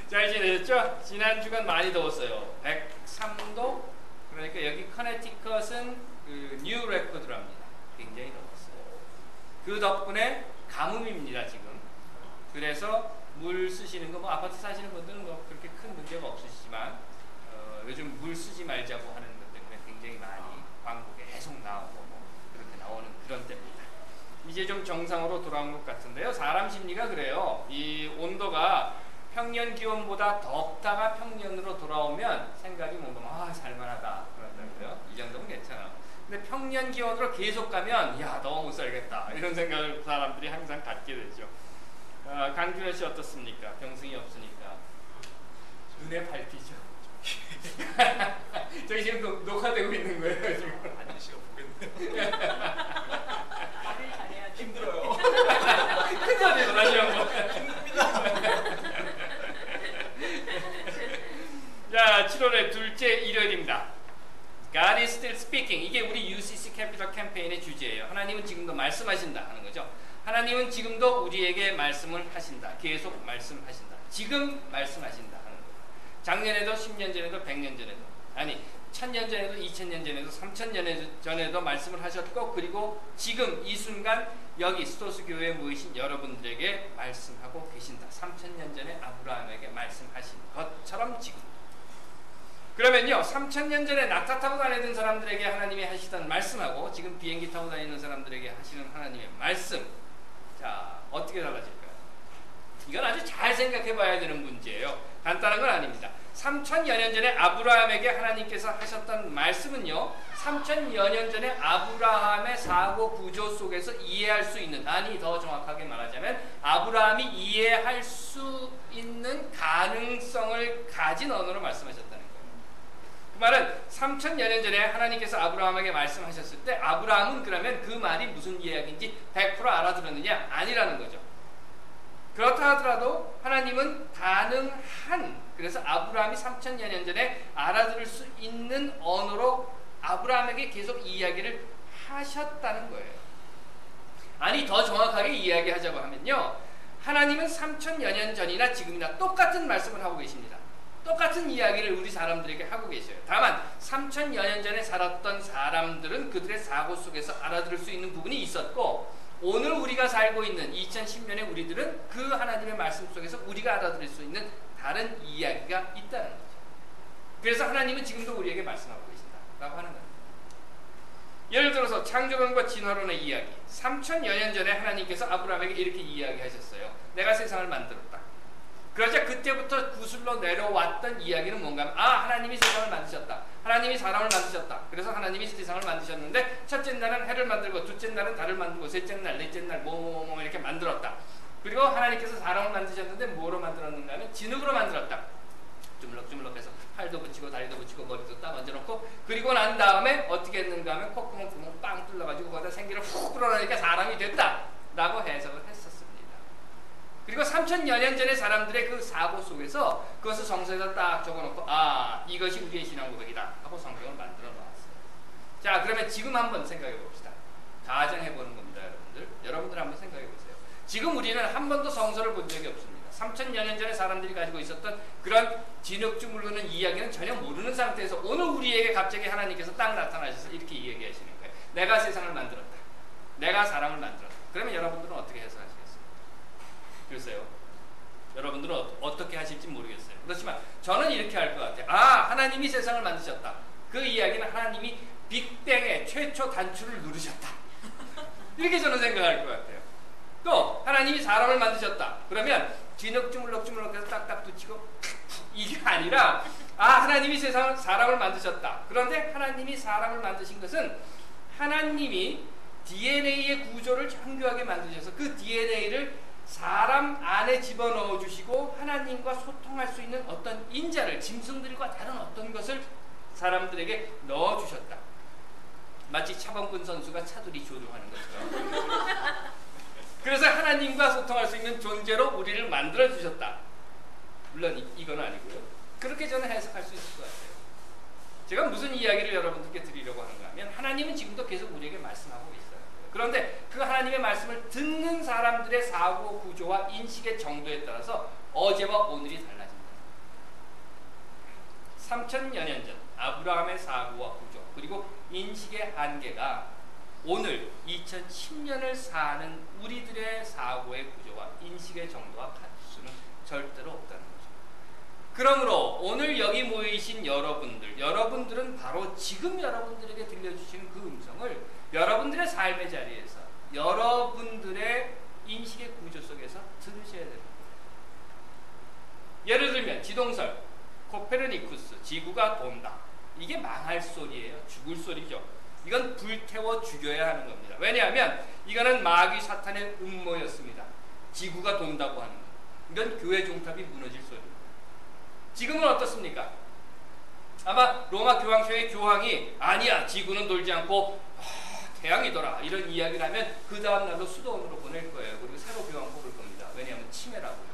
잘 지내셨죠? 지난주간 많이 더웠어요. 103도. 그러니까 여기 커네티컷은 그 뉴 레코드랍니다. 굉장히 더웠어요. 그 덕분에 가뭄입니다 지금. 그래서 물 쓰시는 거, 뭐 아파트 사시는 분들은 뭐 그렇게 큰 문제가 없으시지만 요즘 물 쓰지 말자고 하는 것 때문에 굉장히 많이 광고에 계속 나오고 뭐 그렇게 나오는 그런 때입니다. 이제 좀 정상으로 돌아온 것 같은데요. 사람 심리가 그래요. 이 온도가 평년 기온보다 덥다가 평년으로 돌아오면 생각이 뭔가 살만하다 그런다고요. 이 정도면 괜찮아. 근데 평년 기온으로 계속 가면 야 너무 못 살겠다 이런 생각을 사람들이 항상 갖게 되죠. 강준현 씨 어떻습니까? 병승이 없으니까 눈에 밟히죠. 저기 지금 녹화되고 있는 거예요 지금. 안진 씨가 보겠네요. 말을 잘해야죠. 힘들어요. 큰 소리로 다시 한번. 자, 7월의 둘째 일요일입니다. God is still speaking. 이게 우리 UCC 캐피털 캠페인의 주제예요. 하나님은 지금도 말씀하신다 하는 거죠. 하나님은 지금도 우리에게 말씀을 하신다. 계속 말씀하신다. 지금 말씀하신다 하는 거예요. 작년에도 10년 전에도 100년 전에도 아니 1000년 전에도 2000년 전에도 3000년 전에도 말씀을 하셨고 그리고 지금 이 순간 여기 스토스 교회에 모이신 여러분들에게 말씀하고 계신다. 3000년 전에 아브라함에게 말씀하신 것처럼 지금. 그러면요 3000년 전에 낙타 타고 다니던 사람들에게 하나님이 하시던 말씀하고 지금 비행기 타고 다니는 사람들에게 하시는 하나님의 말씀, 자 어떻게 달라질까요? 이건 아주 잘 생각해 봐야 되는 문제예요. 간단한 건 아닙니다. 3000여 년 전에 아브라함에게 하나님께서 하셨던 말씀은요 3000여 년 전에 아브라함의 사고 구조 속에서 이해할 수 있는, 아니 더 정확하게 말하자면 아브라함이 이해할 수 있는 가능성을 가진 언어로 말씀하셨다는 거예요. 그 말은 3000여 년 전에 하나님께서 아브라함에게 말씀하셨을 때 아브라함은 그러면 그 말이 무슨 이야기인지 100% 알아들었느냐? 아니라는 거죠. 그렇다 하더라도 하나님은 가능한, 그래서 아브라함이 3000여 년 전에 알아들을 수 있는 언어로 아브라함에게 계속 이야기를 하셨다는 거예요. 아니 더 정확하게 이야기하자고 하면요 하나님은 3000여 년 전이나 지금이나 똑같은 말씀을 하고 계십니다. 똑같은 이야기를 우리 사람들에게 하고 계셔요. 다만 3000여 년 전에 살았던 사람들은 그들의 사고 속에서 알아들을 수 있는 부분이 있었고 오늘 우리가 살고 있는 2010년의 우리들은 그 하나님의 말씀 속에서 우리가 알아들을 수 있는 다른 이야기가 있다는 거죠. 그래서 하나님은 지금도 우리에게 말씀하고 계신다라고 하는 겁니다. 예를 들어서 창조론과 진화론의 이야기, 3000여 년 전에 하나님께서 아브라함에게 이렇게 이야기하셨어요. 내가 세상을 만들었다. 그러자 그때부터 구슬로 내려왔던 이야기는 뭔가 하면 하나님이 세상을 만드셨다. 하나님이 사람을 만드셨다. 그래서 하나님이 세상을 만드셨는데 첫째 날은 해를 만들고 둘째 날은 달을 만들고 셋째 날, 넷째 날 뭐 이렇게 만들었다. 그리고 하나님께서 사람을 만드셨는데 뭐로 만들었는가 하면 진흙으로 만들었다. 주물럭주물럭해서 팔도 붙이고 다리도 붙이고 머리도 딱 얹어놓고 그리고 난 다음에 어떻게 했는가 하면 콧구멍 구멍 빵 뚫려가지고 거기다 생기를 훅 불어넣으니까 사람이 됐다 라고 해석을 했었습니다. 그리고 3000여 년 전의 사람들의 그 사고 속에서 그것을 성서에다 딱 적어놓고 이것이 우리의 신앙 고백이다 하고 성경을 만들어 놓았어요. 자 그러면 지금 한번 생각해 봅시다. 가정해보는 겁니다. 여러분들 한번 생각해 보세요. 지금 우리는 한 번도 성서를 본 적이 없습니다. 3000여 년 전에 사람들이 가지고 있었던 그런 진흙줄 물르는 이야기는 전혀 모르는 상태에서 오늘 우리에게 갑자기 하나님께서 딱 나타나셔서 이렇게 이야기하시는 거예요. 내가 세상을 만들었다. 내가 사람을 만들었다. 그러면 여러분들은 어떻게 해석하시겠어요? 글쎄요. 여러분들은 어떻게 하실지 모르겠어요. 그렇지만 저는 이렇게 할 것 같아요. 하나님이 세상을 만드셨다. 그 이야기는 하나님이 빅뱅의 최초 단추를 누르셨다. 이렇게 저는 생각할 것 같아요. 또 하나님이 사람을 만드셨다. 그러면 뒤죽주물럭주물럭해서 딱딱 붙이고 이게 아니라 하나님이 사람을 만드셨다. 그런데 하나님이 사람을 만드신 것은 하나님이 DNA의 구조를 정교하게 만드셔서 그 DNA를 사람 안에 집어넣어 주시고 하나님과 소통할 수 있는 어떤 인자를, 짐승들과 다른 어떤 것을 사람들에게 넣어 주셨다. 마치 차범근 선수가 차두리 조종하는 것처럼. 그래서 하나님과 소통할 수 있는 존재로 우리를 만들어 주셨다. 물론 이건 아니고요. 그렇게 저는 해석할 수 있을 것 같아요. 제가 무슨 이야기를 여러분들께 드리려고 하는가 하면 하나님은 지금도 계속 우리에게 말씀하고 있어요. 그런데 그 하나님의 말씀을 듣는 사람들의 사고 구조와 인식의 정도에 따라서 어제와 오늘이 달라진다. 3000여 년 전 아브라함의 사고와 구조 그리고 인식의 한계가 오늘 2010년을 사는 우리들의 사고의 구조와 인식의 정도와 같을 수는 절대로 없다는 거죠. 그러므로 오늘 여기 모이신 여러분들은 바로 지금 여러분들에게 들려주시는 그 음성을 여러분들의 삶의 자리에서 여러분들의 인식의 구조 속에서 들으셔야 됩니다. 예를 들면 지동설, 코페르니쿠스, 지구가 돈다. 이게 망할 소리예요. 죽을 소리죠. 이건 불태워 죽여야 하는 겁니다. 왜냐하면 이거는 마귀 사탄의 음모였습니다. 지구가 돈다고 하는 것. 이건 교회 종탑이 무너질 소리입니다. 지금은 어떻습니까? 아마 로마 교황청의 교황이 아니야 지구는 돌지 않고 태양이 돌아 이런 이야기를 하면 그 다음 날로 수도원으로 보낼 거예요. 그리고 새로 교황 뽑을 겁니다. 왜냐하면 침해라고 해서.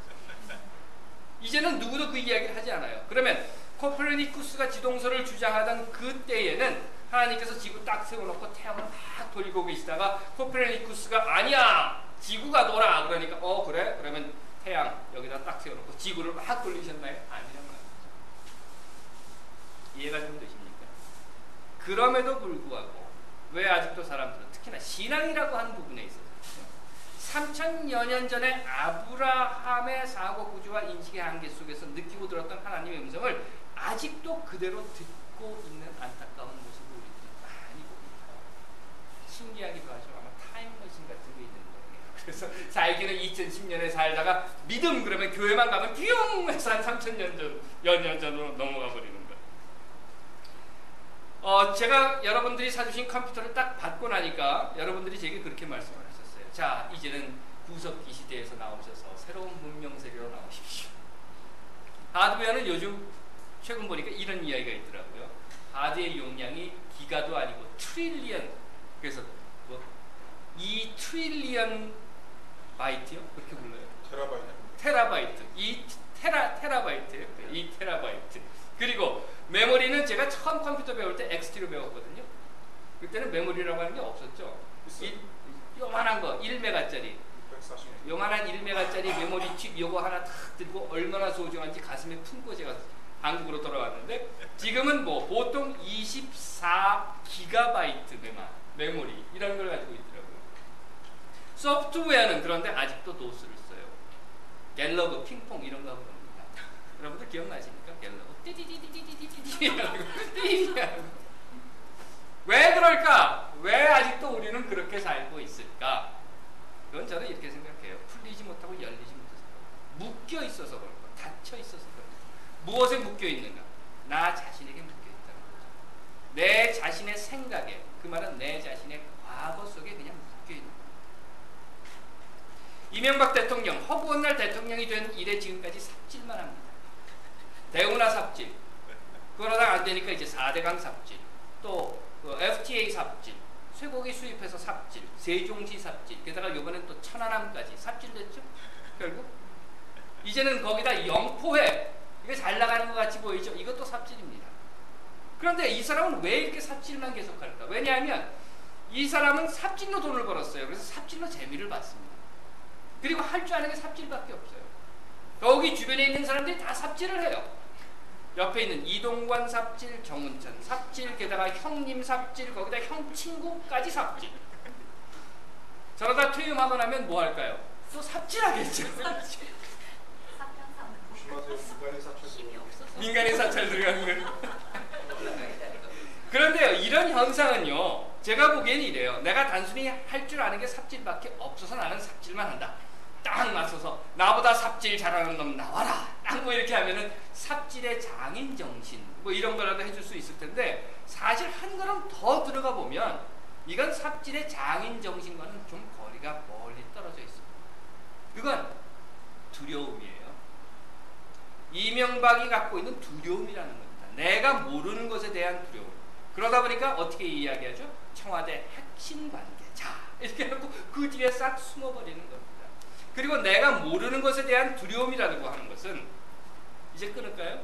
이제는 누구도 그 이야기를 하지 않아요. 그러면 코페르니쿠스가 지동설을 주장하던 그때에는 하나님께서 지구 딱 세워놓고 태양을 막 돌리고 계시다가 코페르니쿠스가 아니야 지구가 돌아 그러니까 그래? 그러면 태양 여기다 딱 세워놓고 지구를 막 돌리셨나요? 아니란 말이죠. 이해가 좀 되십니까? 그럼에도 불구하고 왜 아직도 사람들은 특히나 신앙이라고 하는 부분에 있어서 3000여 년 전에 아브라함의 사고 구조와 인식의 한계 속에서 느끼고 들었던 하나님의 음성을 아직도 그대로 듣고 있는 안타까운 모습을 우리들이 많이 봅니다. 신기하기도 하죠. 아마 타임머신 같은 게 있는 거예요. 그래서 살기는 2010년에 살다가 믿음 그러면 교회만 가면 뿅 해서 한 3000년 전, 연 전으로 넘어가 버리는 거예요. 제가 여러분들이 사주신 컴퓨터를 딱 받고 나니까 여러분들이 제게 그렇게 말씀을 하셨어요. 자, 이제는 구석기 시대에서 나오셔서 새로운 문명 세계로 나오십시오. 하드웨어는 요즘 최근 보니까 이런 이야기가 있더라고요. 하드의 용량이 기가도 아니고 트릴리언, 그래서 뭐 2트릴리언 바이트요? 그렇게 불러요. 테라바이트. 2테라바이트예요. 2테라바이트. 그리고 메모리는 제가 처음 컴퓨터 배울 때 XT로 배웠거든요. 그때는 메모리라고 하는 게 없었죠. 요만한 거 1메가짜리 요만한 1메가짜리 메모리 칩 요거 하나 탁 들고 얼마나 소중한지 가슴에 품고 제가 한국으로 돌아왔는데 지금은 뭐 보통 24기가바이트 메모리 이런 걸 가지고 있더라고요. 소프트웨어는 그런데 아직도 도스를 써요. 갤러그 핑퐁 이런 거 하고 그럽니다. 여러분들 기억나십니까? 갤러그 띠디디디디디디디 왜 그럴까? 왜 아직도 우리는 그렇게 살고 있을까? 그건 저는 이렇게 생각해요. 풀리지 못하고 열리지 못해서 묶여 있어서 그런 거, 닫혀 있어서 그런 거. 무엇에 묶여 있는가? 나 자신에게 묶여 있다는 거죠. 내 자신의 생각에, 그 말은 내 자신의 과거 속에 그냥 묶여 있는 거예요. 이명박 대통령, 허구한 날 대통령이 된 이래 지금까지 삽질만 합니다. 대우나 삽질, 그러다가 안 되니까 이제 4대강 삽질, 또 FTA 삽질, 쇠고기 수입해서 삽질, 세종시 삽질, 게다가 이번엔 또 천안함까지 삽질됐죠. 결국 이제는 거기다 영포회, 이게 잘 나가는 것 같이 보이죠. 이것도 삽질입니다. 그런데 이 사람은 왜 이렇게 삽질만 계속할까? 왜냐하면 이 사람은 삽질로 돈을 벌었어요. 그래서 삽질로 재미를 봤습니다. 그리고 할 줄 아는 게 삽질밖에 없어요. 거기 주변에 있는 사람들이 다 삽질을 해요. 옆에 있는 이동관 삽질, 정운천 삽질, 게다가 형님 삽질, 거기다 형 친구까지 삽질. 저러다 퇴임하고 나면 뭐 할까요? 또 삽질하겠죠. 민간인 사찰 들어가는 거예요. 그런데요, 이런 현상은요, 제가 보기엔 이래요. 내가 단순히 할 줄 아는 게 삽질밖에 없어서 나는 삽질만 한다. 딱 맞서서 나보다 삽질 잘하는 놈 나와라. 딱 뭐 이렇게 하면은 삽질의 장인 정신 뭐 이런 거라도 해줄 수 있을 텐데 사실 한 걸음 더 들어가 보면 이건 삽질의 장인 정신과는 좀 거리가 멀리 떨어져 있습니다. 그건 두려움이에요. 이명박이 갖고 있는 두려움이라는 겁니다. 내가 모르는 것에 대한 두려움. 그러다 보니까 어떻게 이야기하죠? 청와대 핵심 관계자 이렇게 하고 그 뒤에 싹 숨어버리는 겁니다. 그리고 내가 모르는 것에 대한 두려움이라고 하는 것은 이제 끊을까요?